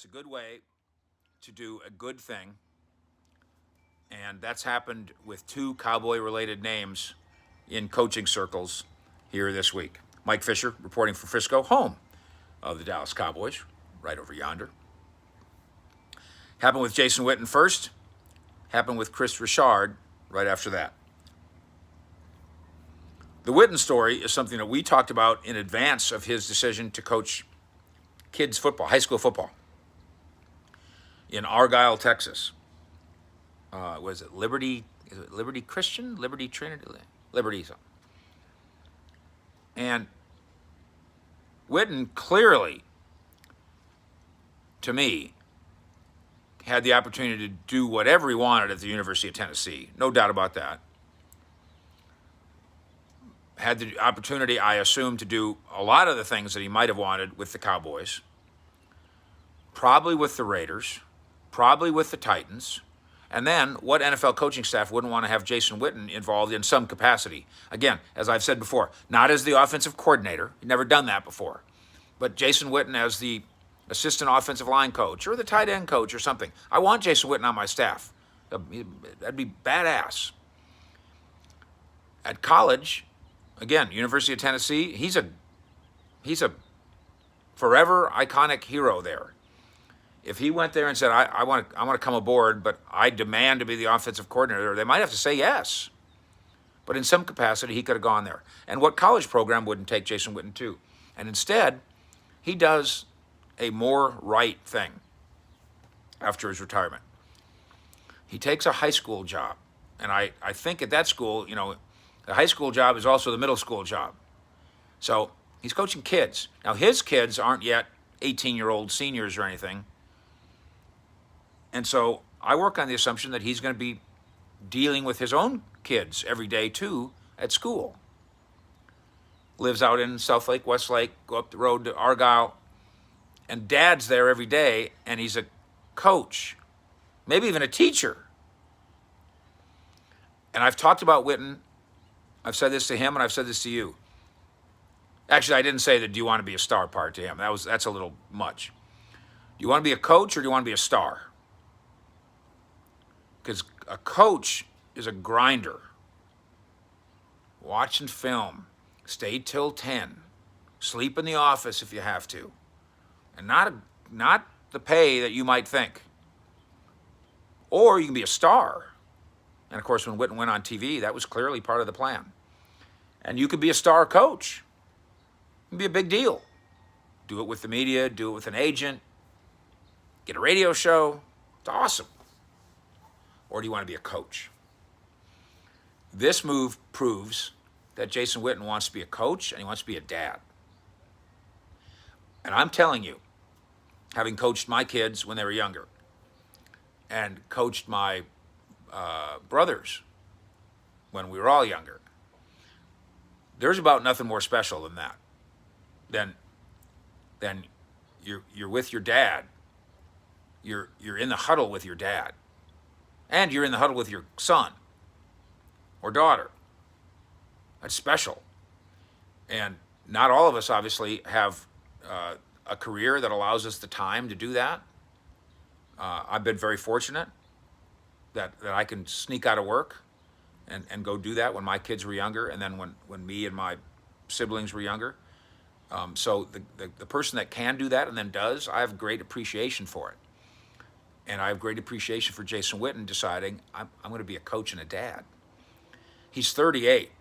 It's a good way to do a good thing, and that's happened with two cowboy related names in coaching circles here this week. Mike Fisher reporting for Frisco, home of the Dallas Cowboys, right over yonder. Happened with Jason Witten first, happened with Kris Richard right after that. The Witten story is something that we talked about in advance of his decision to coach kids football, high school football, in Argyle, Texas. Was it Liberty? Is it Liberty Christian? Liberty Trinity? Liberty something. And Witten clearly, to me, had the opportunity to do whatever he wanted at the University of Tennessee. No doubt about that. Had the opportunity, I assume, to do a lot of the things that he might have wanted with the Cowboys. Probably with the Raiders. Probably with the Titans. And then, what NFL coaching staff wouldn't want to have Jason Witten involved in some capacity? Again, as I've said before, not as the offensive coordinator. He'd never done that before. But Jason Witten as the assistant offensive line coach or the tight end coach or something. I want Jason Witten on my staff. That'd be badass. At college, again, University of Tennessee, he's a forever iconic hero there. If he went there and said, I want to come aboard, but I demand to be the offensive coordinator, they might have to say yes. But in some capacity, he could have gone there. And what college program wouldn't take Jason Witten to? And instead, he does a more right thing after his retirement. He takes a high school job. And I think at that school, the high school job is also the middle school job. So he's coaching kids. Now, his kids aren't yet 18-year-old seniors or anything. And so I work on the assumption that he's going to be dealing with his own kids every day, too, at school. Lives out in Southlake, Westlake, go up the road to Argyle. And Dad's there every day, and he's a coach, maybe even a teacher. And I've talked about Witten. I've said this to him, and I've said this to you. Actually, I didn't say that do you want to be a star part to him. That's a little much. Do you want to be a coach or do you want to be a star? Because a coach is a grinder. Watch and film. Stay till 10. Sleep in the office if you have to. And not the pay that you might think. Or you can be a star. And of course, when Witten went on TV, that was clearly part of the plan. And you could be a star coach. It can be a big deal. Do it with the media, do it with an agent, get a radio show. It's awesome. Or do you want to be a coach? This move proves that Jason Witten wants to be a coach and he wants to be a dad. And I'm telling you, having coached my kids when they were younger and coached my brothers when we were all younger, there's about nothing more special than that. Then you're with your dad. You're in the huddle with your dad. And you're in the huddle with your son or daughter. That's special. And not all of us, obviously, have a career that allows us the time to do that. I've been very fortunate that I can sneak out of work and go do that when my kids were younger and then when me and my siblings were younger. So the person that can do that and then does, I have great appreciation for it. And I have great appreciation for Jason Witten deciding I'm going to be a coach and a dad. He's 38.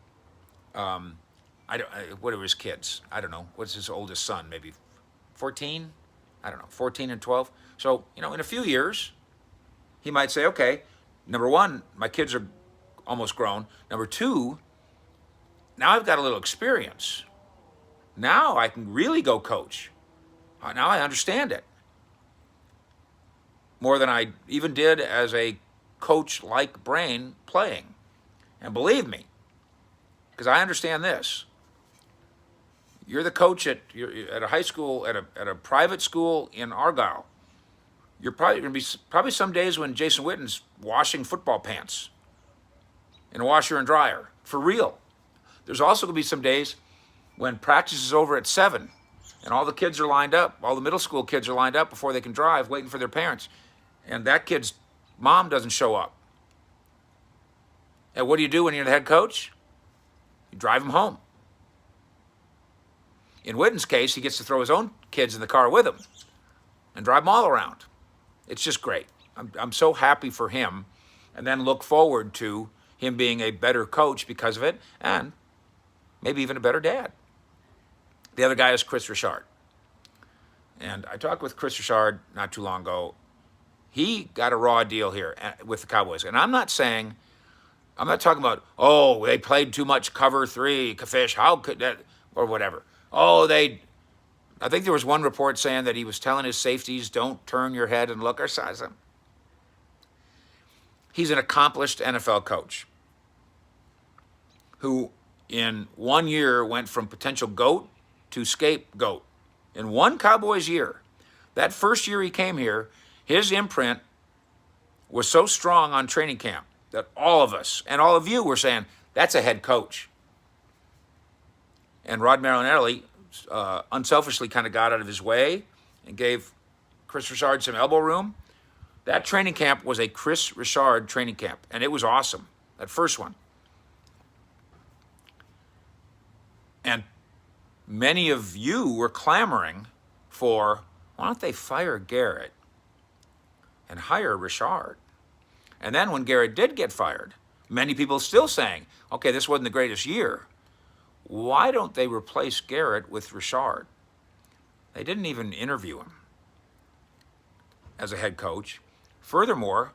What are his kids? I don't know. What's his oldest son? Maybe 14? I don't know, 14 and 12. So, in a few years, he might say, okay, number one, my kids are almost grown. Number two, now I've got a little experience. Now I can really go coach. Now I understand it. More than I even did as a coach-like brain playing. And believe me, because I understand this. You're the coach at a high school, at a private school in Argyle. You're probably going to be some days when Jason Witten's washing football pants in a washer and dryer, for real. There's also going to be some days when practice is over at 7 And all the kids are lined up. All the middle school kids are lined up before they can drive, waiting for their parents. And that kid's mom doesn't show up. And what do you do when you're the head coach? You drive them home. In Witten's case, he gets to throw his own kids in the car with him and drive them all around. It's just great. I'm so happy for him, and then look forward to him being a better coach because of it, and maybe even a better dad. The other guy is Kris Richard. And I talked with Kris Richard not too long ago. He got a raw deal here with the Cowboys. And I'm not talking about, oh, they played too much cover three, Fish, how could that, or whatever. I think there was one report saying that he was telling his safeties, don't turn your head and look or size him. He's an accomplished NFL coach who in 1 year went from potential GOAT to scapegoat. In one Cowboys year, that first year he came here, his imprint was so strong on training camp that all of us and all of you were saying, that's a head coach. And Rod Marinelli unselfishly kind of got out of his way and gave Kris Richard some elbow room. That training camp was a Kris Richard training camp, and it was awesome, that first one. And many of you were clamoring for, why don't they fire Garrett and hire Richard? And then when Garrett did get fired, many people still saying, okay, this wasn't the greatest year. Why don't they replace Garrett with Richard? They didn't even interview him as a head coach. Furthermore,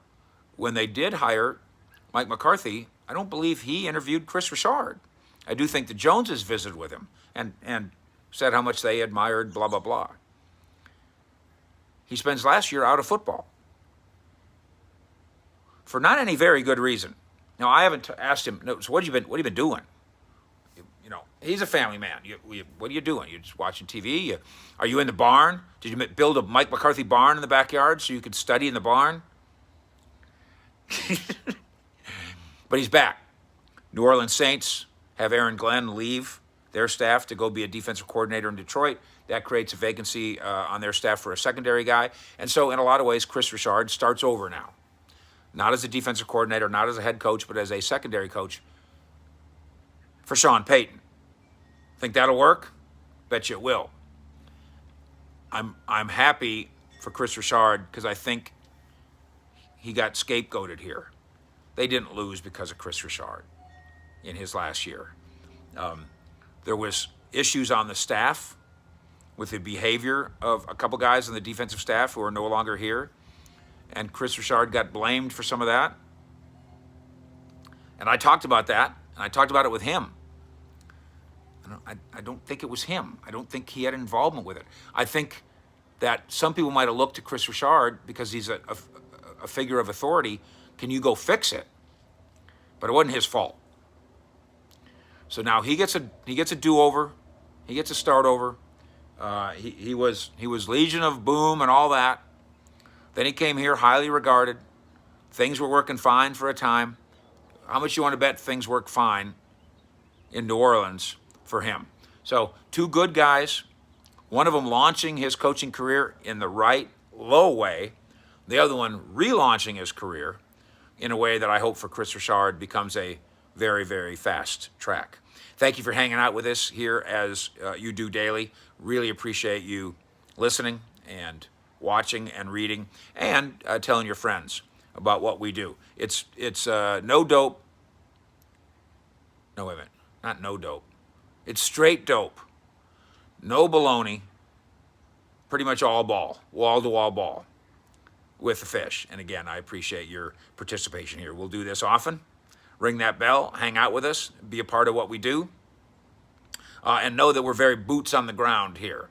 when they did hire Mike McCarthy, I don't believe he interviewed Kris Richard. I do think the Joneses visited with him and said how much they admired blah, blah, blah. He spends last year out of football for not any very good reason. Now, I haven't asked him, no, so what have you been doing? You know, he's a family man. What are you doing? You're just watching TV? Are you in the barn? Did you build a Mike McCarthy barn in the backyard so you could study in the barn? But he's back. New Orleans Saints have Aaron Glenn leave their staff to go be a defensive coordinator in Detroit. That creates a vacancy on their staff for a secondary guy. And so in a lot of ways, Kris Richard starts over now. Not as a defensive coordinator, not as a head coach, but as a secondary coach for Sean Payton. Think that'll work? Bet you it will. I'm happy for Kris Richard because I think he got scapegoated here. They didn't lose because of Kris Richard in his last year. There was issues on the staff with the behavior of a couple guys on the defensive staff who are no longer here. And Kris Richard got blamed for some of that. And I talked about that, and I talked about it with him. I don't think it was him. I don't think he had involvement with it. I think that some people might have looked to Kris Richard because he's a figure of authority. Can you go fix it? But it wasn't his fault. So now he gets a do-over. He gets a start over. He was Legion of Boom and all that. Then he came here highly regarded. Things were working fine for a time. How much you want to bet things work fine in New Orleans for him? So 2 good guys, one of them launching his coaching career in the right, low way, the other one relaunching his career in a way that I hope for Kris Richard becomes a very, very fast track. Thank you for hanging out with us here as you do daily. Really appreciate you listening and watching and reading and telling your friends about what we do. It's no dope. No, wait a minute. Not no dope. It's straight dope. No baloney. Pretty much all ball. Wall-to-wall ball with the fish. And again, I appreciate your participation here. We'll do this often. Ring that bell. Hang out with us. Be a part of what we do. And know that we're very boots on the ground here.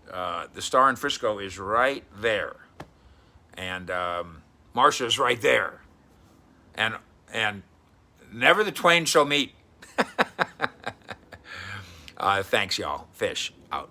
The Star in Frisco is right there. And Marcia's right there. And never the twain shall meet. Thanks, y'all. Fish out.